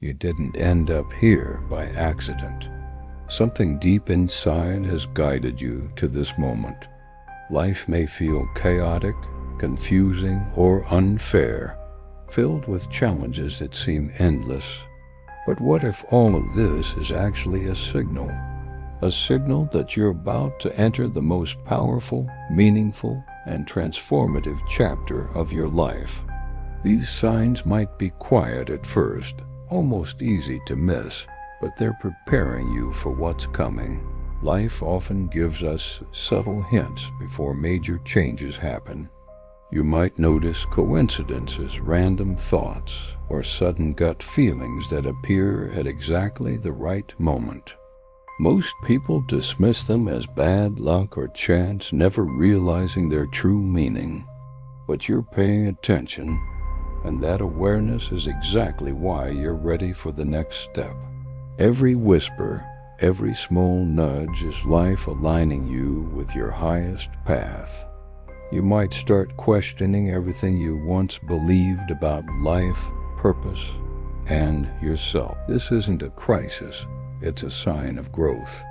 You didn't end up here by accident. Something deep inside has guided you to this moment. Life may feel chaotic, confusing, or unfair, filled with challenges that seem endless. But what if all of this is actually a signal? A signal that you're about to enter the most powerful, meaningful, and transformative chapter of your life. These signs might be quiet at first, almost easy to miss, but they're preparing you for what's coming. Life often gives us subtle hints before major changes happen. You might notice coincidences, random thoughts, or sudden gut feelings that appear at exactly the right moment. Most people dismiss them as bad luck or chance, never realizing their true meaning. But you're paying attention, and that awareness is exactly why you're ready for the next step. Every whisper, every small nudge is life aligning you with your highest path. You might start questioning everything you once believed about life, purpose, and yourself. This isn't a crisis, it's a sign of growth.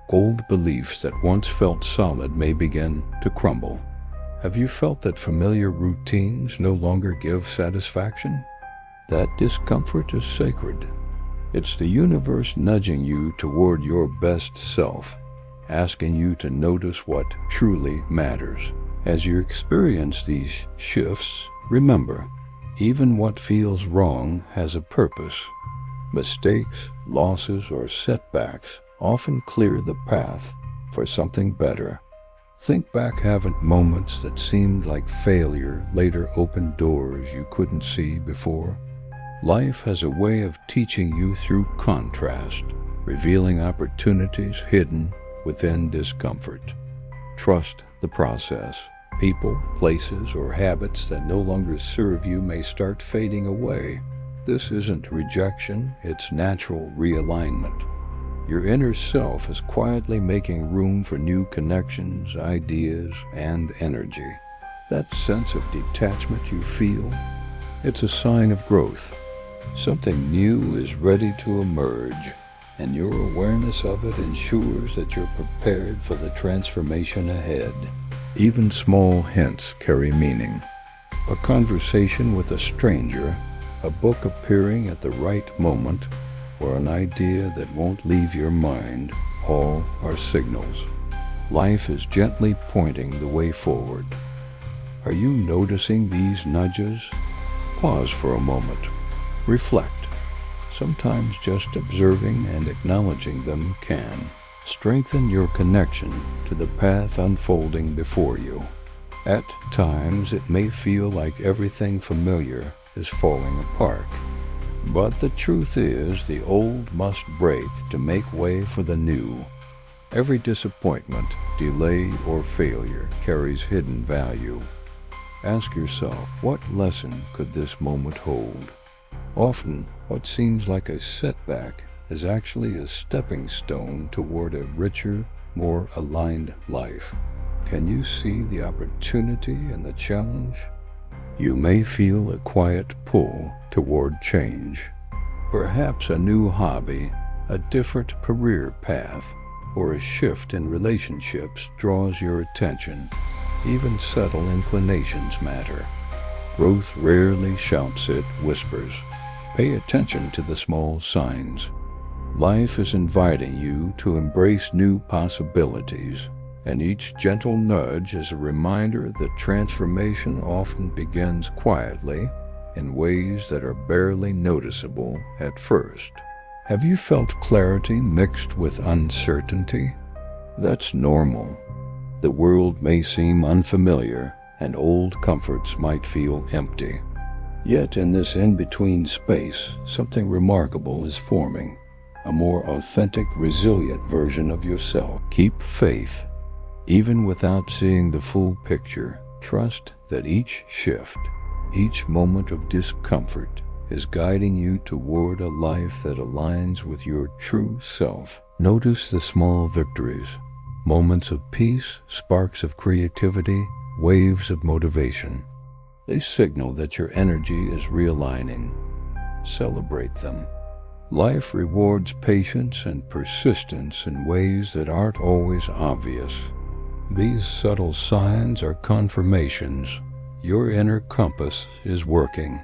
Old beliefs that once felt solid may begin to crumble. Have you felt that familiar routines no longer give satisfaction? That discomfort is sacred. It's the universe nudging you toward your best self, asking you to notice what truly matters. As you experience these shifts, remember, even what feels wrong has a purpose. Mistakes, losses, or setbacks often clear the path for something better. Think back, haven't moments that seemed like failure later opened doors you couldn't see before? Life has a way of teaching you through contrast, revealing opportunities hidden within discomfort. Trust the process. People, places, or habits that no longer serve you may start fading away. This isn't rejection, it's natural realignment. Your inner self is quietly making room for new connections, ideas, and energy. That sense of detachment you feel, it's a sign of growth. Something new is ready to emerge, and your awareness of it ensures that you're prepared for the transformation ahead. Even small hints carry meaning. A conversation with a stranger, a book appearing at the right moment, or an idea that won't leave your mind, all are signals. Life is gently pointing the way forward. Are you noticing these nudges? Pause for a moment. Reflect. Sometimes just observing and acknowledging them can strengthen your connection to the path unfolding before you. At times, it may feel like everything familiar is falling apart. But the truth is, the old must break to make way for the new. Every disappointment, delay, or failure carries hidden value. Ask yourself, what lesson could this moment hold? Often, what seems like a setback is actually a stepping stone toward a richer, more aligned life. Can you see the opportunity in the challenge? You may feel a quiet pull toward change. Perhaps a new hobby, a different career path, or a shift in relationships draws your attention. Even subtle inclinations matter. Growth rarely shouts, it whispers. Pay attention to the small signs. Life is inviting you to embrace new possibilities, and each gentle nudge is a reminder that transformation often begins quietly in ways that are barely noticeable at first. Have you felt clarity mixed with uncertainty? That's normal. The world may seem unfamiliar, and old comforts might feel empty. Yet in this in-between space, something remarkable is forming. A more authentic, resilient version of yourself. Keep faith. Even without seeing the full picture, trust that each shift, each moment of discomfort is guiding you toward a life that aligns with your true self. Notice the small victories, moments of peace, sparks of creativity, waves of motivation. They signal that your energy is realigning. Celebrate them. Life rewards patience and persistence in ways that aren't always obvious. These subtle signs are confirmations your inner compass is working.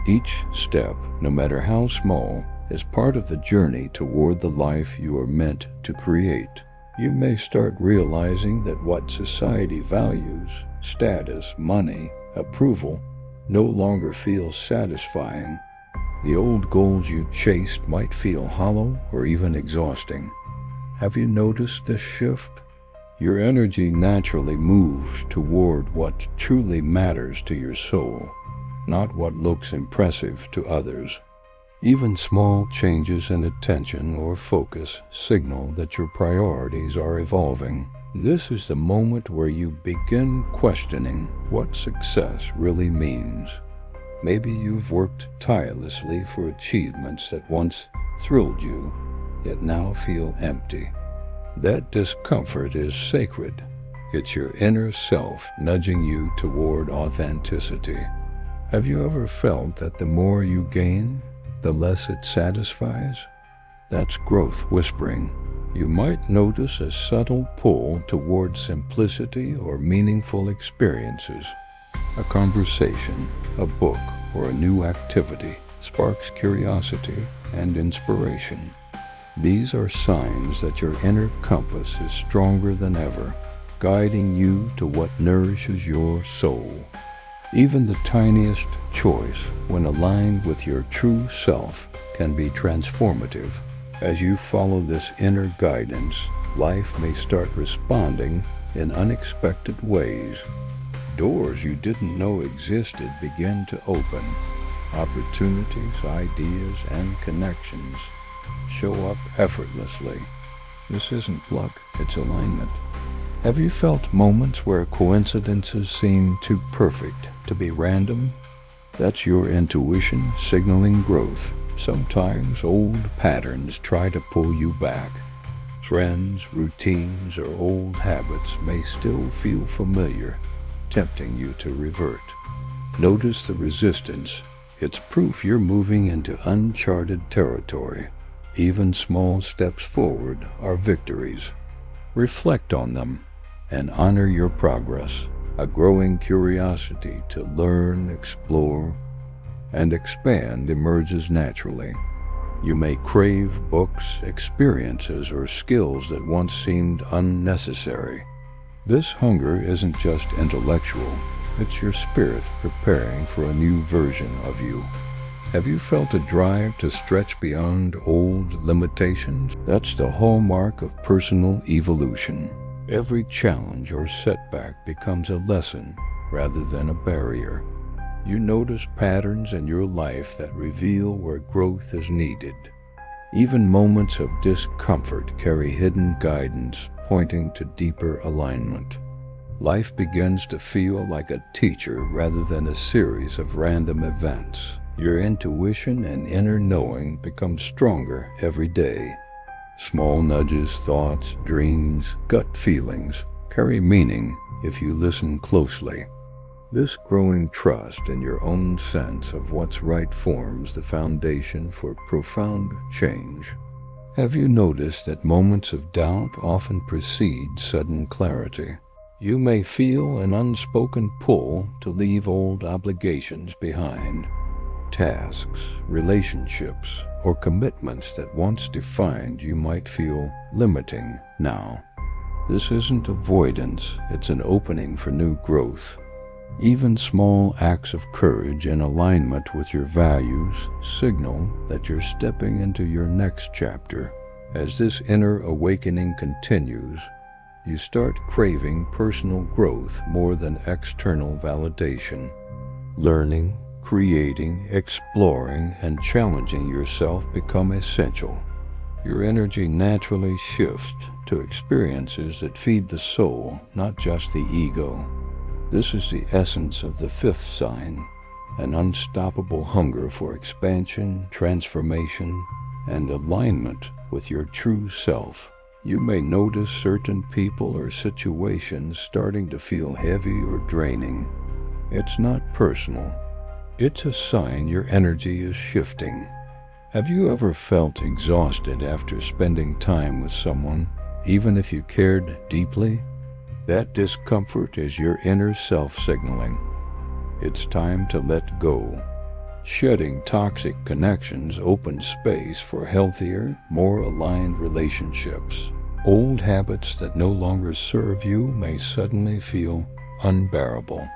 Each step, no matter how small, is part of the journey toward the life you are meant to create. You may start realizing that what society values, status, money, approval, no longer feels satisfying. The old goals you chased might feel hollow or even exhausting. Have you noticed this shift? Your energy naturally moves toward what truly matters to your soul, not what looks impressive to others. Even small changes in attention or focus signal that your priorities are evolving. This is the moment where you begin questioning what success really means. Maybe you've worked tirelessly for achievements that once thrilled you, yet now feel empty. That discomfort is sacred. It's your inner self nudging you toward authenticity. Have you ever felt that the more you gain, the less it satisfies? That's growth whispering. You might notice a subtle pull toward simplicity or meaningful experiences. A conversation, a book, or a new activity sparks curiosity and inspiration. These are signs that your inner compass is stronger than ever, guiding you to what nourishes your soul. Even the tiniest choice, when aligned with your true self, can be transformative. As you follow this inner guidance, life may start responding in unexpected ways. Doors you didn't know existed begin to open. Opportunities, ideas, and connections show up effortlessly. This isn't luck, it's alignment. Have you felt moments where coincidences seem too perfect to be random? That's your intuition signaling growth. Sometimes old patterns try to pull you back. Trends, routines, or old habits may still feel familiar, tempting you to revert. Notice the resistance. It's proof you're moving into uncharted territory. Even small steps forward are victories. Reflect on them and honor your progress. A growing curiosity to learn, explore, and expand emerges naturally. You may crave books, experiences, or skills that once seemed unnecessary. This hunger isn't just intellectual, it's your spirit preparing for a new version of you. Have you felt a drive to stretch beyond old limitations? That's the hallmark of personal evolution. Every challenge or setback becomes a lesson rather than a barrier. You notice patterns in your life that reveal where growth is needed. Even moments of discomfort carry hidden guidance pointing to deeper alignment. Life begins to feel like a teacher rather than a series of random events. Your intuition and inner knowing become stronger every day. Small nudges, thoughts, dreams, gut feelings carry meaning if you listen closely. This growing trust in your own sense of what's right forms the foundation for profound change. Have you noticed that moments of doubt often precede sudden clarity? You may feel an unspoken pull to leave old obligations behind. Tasks, relationships, or commitments that once defined you might feel limiting now. This isn't avoidance, it's an opening for new growth. Even small acts of courage in alignment with your values signal that you're stepping into your next chapter. As this inner awakening continues, you start craving personal growth more than external validation. Learning, creating, exploring, and challenging yourself become essential. Your energy naturally shifts to experiences that feed the soul, not just the ego. This is the essence of the fifth sign, an unstoppable hunger for expansion, transformation, and alignment with your true self. You may notice certain people or situations starting to feel heavy or draining. It's not personal. It's a sign your energy is shifting. Have you ever felt exhausted after spending time with someone, even if you cared deeply? That discomfort is your inner self signaling. It's time to let go. Shedding toxic connections opens space for healthier, more aligned relationships. Old habits that no longer serve you may suddenly feel unbearable.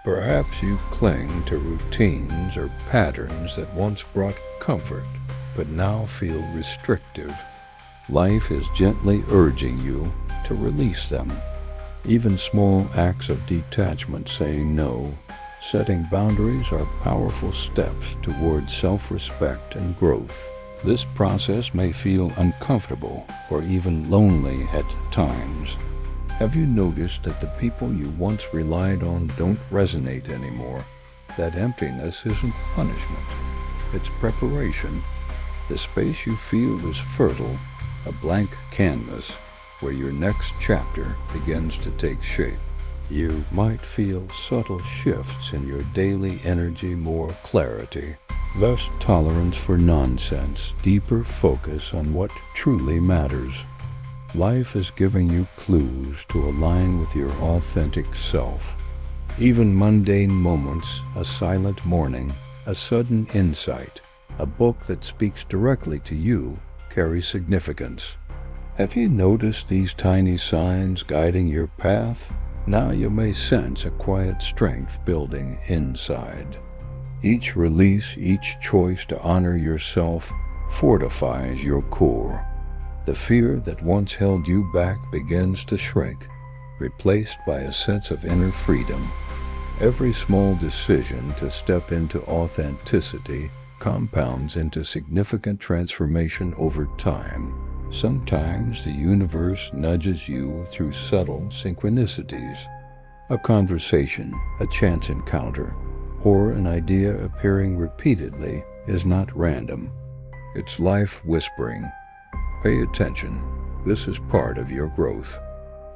Perhaps you cling to routines or patterns that once brought comfort, but now feel restrictive. Life is gently urging you to release them. Even small acts of detachment, saying no, setting boundaries are powerful steps toward self-respect and growth. This process may feel uncomfortable or even lonely at times. Have you noticed that the people you once relied on don't resonate anymore? That emptiness isn't punishment. It's preparation. The space you feel is fertile, a blank canvas where your next chapter begins to take shape. You might feel subtle shifts in your daily energy, more clarity, less tolerance for nonsense, deeper focus on what truly matters. Life is giving you clues to align with your authentic self. Even mundane moments, a silent morning, a sudden insight, a book that speaks directly to you, carry significance. Have you noticed these tiny signs guiding your path? Now you may sense a quiet strength building inside. Each release, each choice to honor yourself fortifies your core. The fear that once held you back begins to shrink, replaced by a sense of inner freedom. Every small decision to step into authenticity compounds into significant transformation over time. Sometimes the universe nudges you through subtle synchronicities. A conversation, a chance encounter, or an idea appearing repeatedly is not random. It's life whispering. Pay attention. This is part of your growth.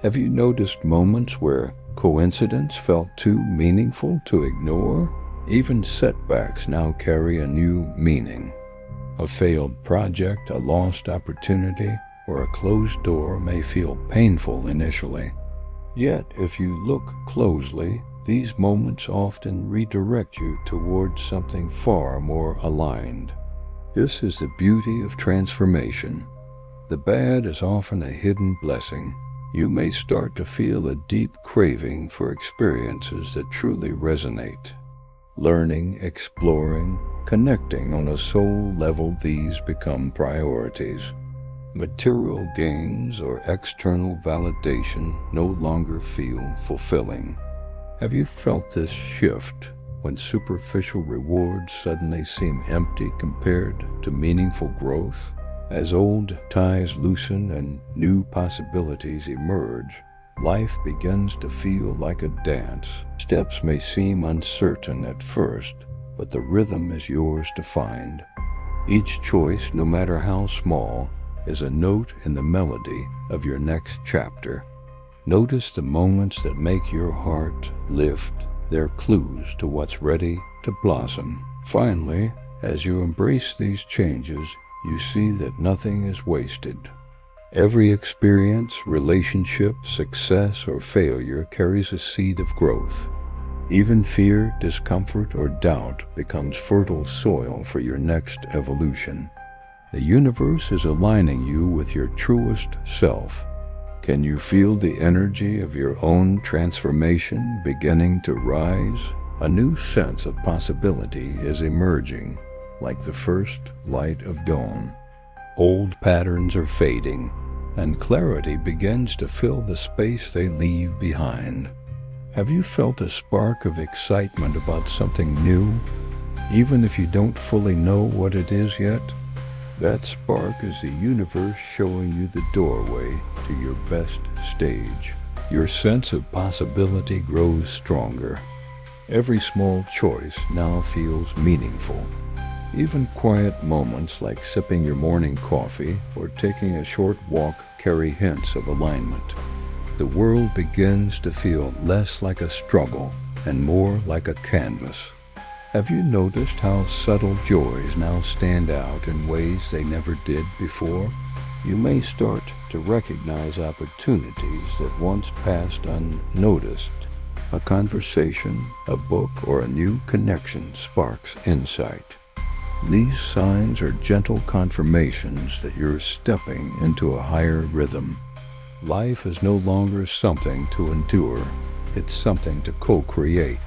Have you noticed moments where coincidence felt too meaningful to ignore? Even setbacks now carry a new meaning. A failed project, a lost opportunity, or a closed door may feel painful initially. Yet, if you look closely, these moments often redirect you towards something far more aligned. This is the beauty of transformation. The bad is often a hidden blessing. You may start to feel a deep craving for experiences that truly resonate. Learning, exploring, connecting on a soul level, these become priorities. Material gains or external validation no longer feel fulfilling. Have you felt this shift when superficial rewards suddenly seem empty compared to meaningful growth? As old ties loosen and new possibilities emerge, life begins to feel like a dance. Steps may seem uncertain at first, but the rhythm is yours to find. Each choice, no matter how small, is a note in the melody of your next chapter. Notice the moments that make your heart lift. They're clues to what's ready to blossom. Finally, as you embrace these changes, you see that nothing is wasted. Every experience, relationship, success, or failure carries a seed of growth. Even fear, discomfort, or doubt becomes fertile soil for your next evolution. The universe is aligning you with your truest self. Can you feel the energy of your own transformation beginning to rise? A new sense of possibility is emerging, like the first light of dawn. Old patterns are fading, and clarity begins to fill the space they leave behind. Have you felt a spark of excitement about something new, even if you don't fully know what it is yet? That spark is the universe showing you the doorway to your best stage. Your sense of possibility grows stronger. Every small choice now feels meaningful. Even quiet moments like sipping your morning coffee or taking a short walk carry hints of alignment. The world begins to feel less like a struggle and more like a canvas. Have you noticed how subtle joys now stand out in ways they never did before? You may start to recognize opportunities that once passed unnoticed. A conversation, a book, or a new connection sparks insight. These signs are gentle confirmations that you're stepping into a higher rhythm. Life is no longer something to endure, it's something to co-create.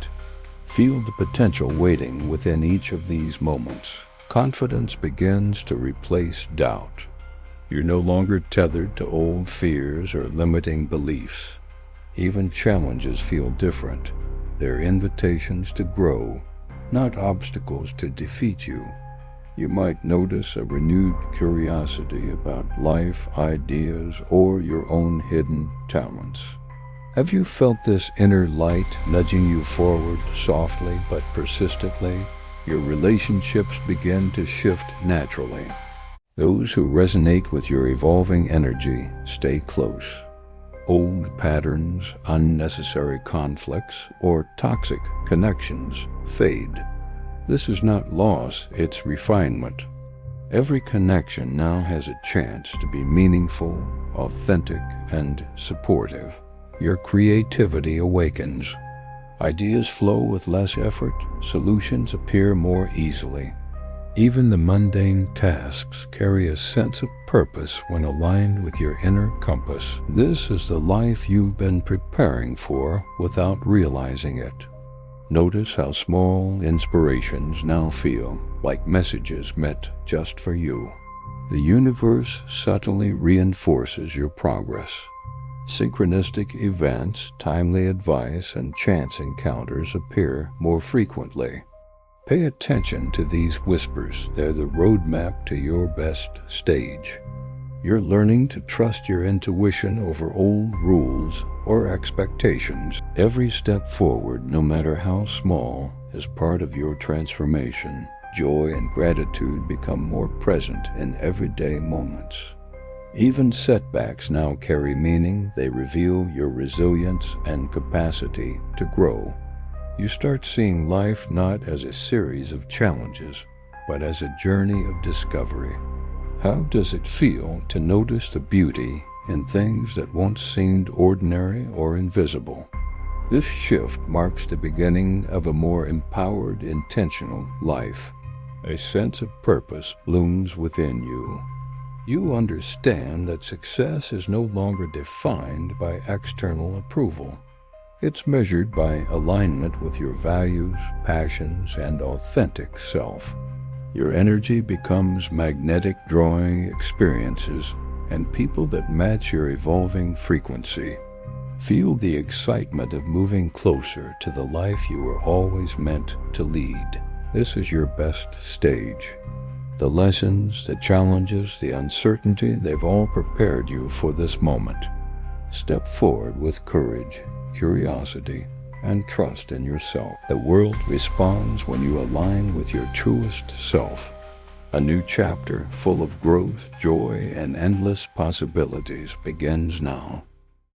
Feel the potential waiting within each of these moments. Confidence begins to replace doubt. You're no longer tethered to old fears or limiting beliefs. Even challenges feel different. They're invitations to grow, not obstacles to defeat you. You might notice a renewed curiosity about life, ideas, or your own hidden talents. Have you felt this inner light nudging you forward softly but persistently? Your relationships begin to shift naturally. Those who resonate with your evolving energy stay close. Old patterns, unnecessary conflicts, or toxic connections fade. This is not loss, it's refinement. Every connection now has a chance to be meaningful, authentic, and supportive. Your creativity awakens. Ideas flow with less effort, solutions appear more easily. Even the mundane tasks carry a sense of purpose when aligned with your inner compass. This is the life you've been preparing for without realizing it. Notice how small inspirations now feel like messages meant just for you. The universe subtly reinforces your progress. Synchronistic events, timely advice, and chance encounters appear more frequently. Pay attention to these whispers. They're the roadmap to your best stage. You're learning to trust your intuition over old rules or expectations. Every step forward, no matter how small, is part of your transformation. Joy and gratitude become more present in everyday moments. Even setbacks now carry meaning. They reveal your resilience and capacity to grow. You start seeing life not as a series of challenges, but as a journey of discovery. How does it feel to notice the beauty in things that once seemed ordinary or invisible? This shift marks the beginning of a more empowered, intentional life. A sense of purpose blooms within you. You understand that success is no longer defined by external approval. It's measured by alignment with your values, passions, and authentic self. Your energy becomes magnetic, drawing experiences and people that match your evolving frequency. Feel the excitement of moving closer to the life you were always meant to lead. This is your best stage. The lessons, the challenges, the uncertainty, they've all prepared you for this moment. Step forward with courage, curiosity, and trust in yourself. The world responds when you align with your truest self. A new chapter full of growth, joy, and endless possibilities begins now.